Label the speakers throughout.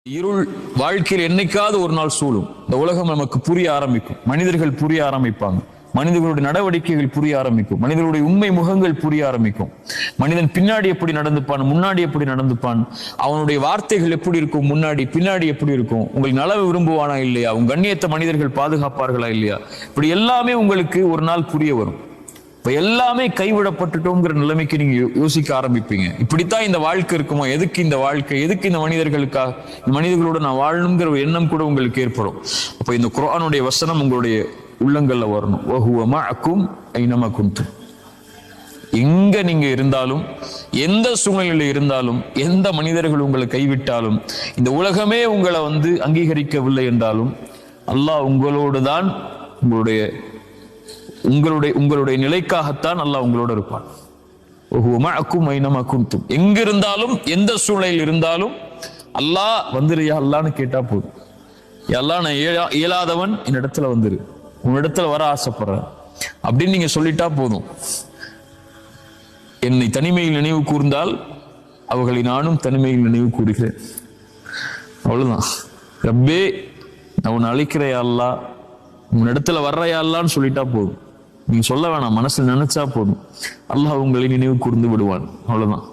Speaker 1: இருள் வாழ்க்கையில் என்னைக்காவது ஒரு நாள் சூழும். இந்த உலகம் நமக்கு புரிய ஆரம்பிக்கும், மனிதர்கள் புரிய ஆரம்பிப்பாங்க, மனிதர்களுடைய நடவடிக்கைகள் புரிய ஆரம்பிக்கும், மனிதர்களுடைய உண்மை முகங்கள் புரிய ஆரம்பிக்கும். மனிதன் பின்னாடி எப்படி நடந்துப்பான், முன்னாடி எப்படி நடந்துப்பான், அவனுடைய வார்த்தைகள் எப்படி இருக்கும், முன்னாடி பின்னாடி எப்படி இருக்கும், உங்களுக்கு நலவு விரும்புவானா இல்லையா, உங்க கண்ணியத்தை மனிதர்கள் பாதுகாப்பார்களா இல்லையா, இப்படி எல்லாமே உங்களுக்கு ஒரு நாள் புரிய வரும். இப்ப எல்லாமே கைவிடப்பட்டுட்டோங்கிற நிலைமைக்கு நீங்க யோசிக்க ஆரம்பிப்பீங்க. இப்படித்தான் இந்த வாழ்க்கை இருக்குமா, எதுக்கு இந்த வாழ்க்கை, எதுக்கு இந்த மனிதர்களுக்காக, இந்த மனிதர்களோட நான் வாழணுங்கிற ஒரு எண்ணம் கூட உங்களுக்கு ஏற்படும். அப்ப இந்த குர்ஆனுடைய வசனம் உங்களுடைய உள்ளங்கள்ல வரணும். வஹுவ மஅக்கும் ஐனமா குன்தும். எங்க நீங்க இருந்தாலும், எந்த சூழ்நிலையில இருந்தாலும், எந்த மனிதர்கள் உங்களை கைவிட்டாலும், இந்த உலகமே உங்களை அங்கீகரிக்கவில்லை என்றாலும், அல்லாஹ் உங்களோடு தான், உங்களுடைய நிலைக்காகத்தான் அல்லாஹ் உங்களோட இருப்பான். எங்க இருந்தாலும், எந்த சூழ்நிலையில் இருந்தாலும் அல்லாஹ் வந்துரு யா அல்லான்னு கேட்டா போதும். எல்லாம் நான் இயலாதவன், என்னிடத்துல வந்துரு, உன்னிடத்துல வர ஆசைப்படுறேன் அப்படின்னு நீங்க சொல்லிட்டா போதும். என்னை தனிமையில் நினைவு கூர்ந்தால் அவர்களை நானும் தனிமையில் நினைவு கூறுகிறேன். அவ்வளவுதான். ரப்பே நான் உன்னை அழைக்கிறையா அல்லா, உன்னிடத்துல வர்றையா அல்லான்னு சொல்லிட்டா போதும். நீங்க சொல்ல வேணாம், மனசுல நினைச்சா போதும், அல்லாஹ் உங்களை நினைவு கூர்ந்து விடுவான். அவ்வளவுதான்.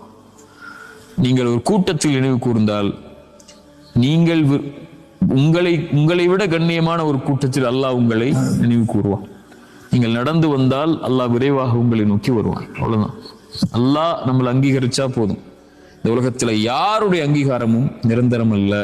Speaker 1: நீங்கள் ஒரு கூட்டத்தில் நினைவு கூர்ந்தால், நீங்கள் உங்களை விட கண்ணியமான ஒரு கூட்டத்தில் அல்லாஹ் உங்களை நினைவு கூறுவான். நீங்கள் நடந்து வந்தால் அல்லாஹ் விரைவாக உங்களை நோக்கி வருவான். அவ்வளவுதான். அல்லாஹ் நம்மளை அங்கீகரிச்சா போதும். இந்த உலகத்துல யாருடைய அங்கீகாரமும் நிரந்தரம் அல்ல.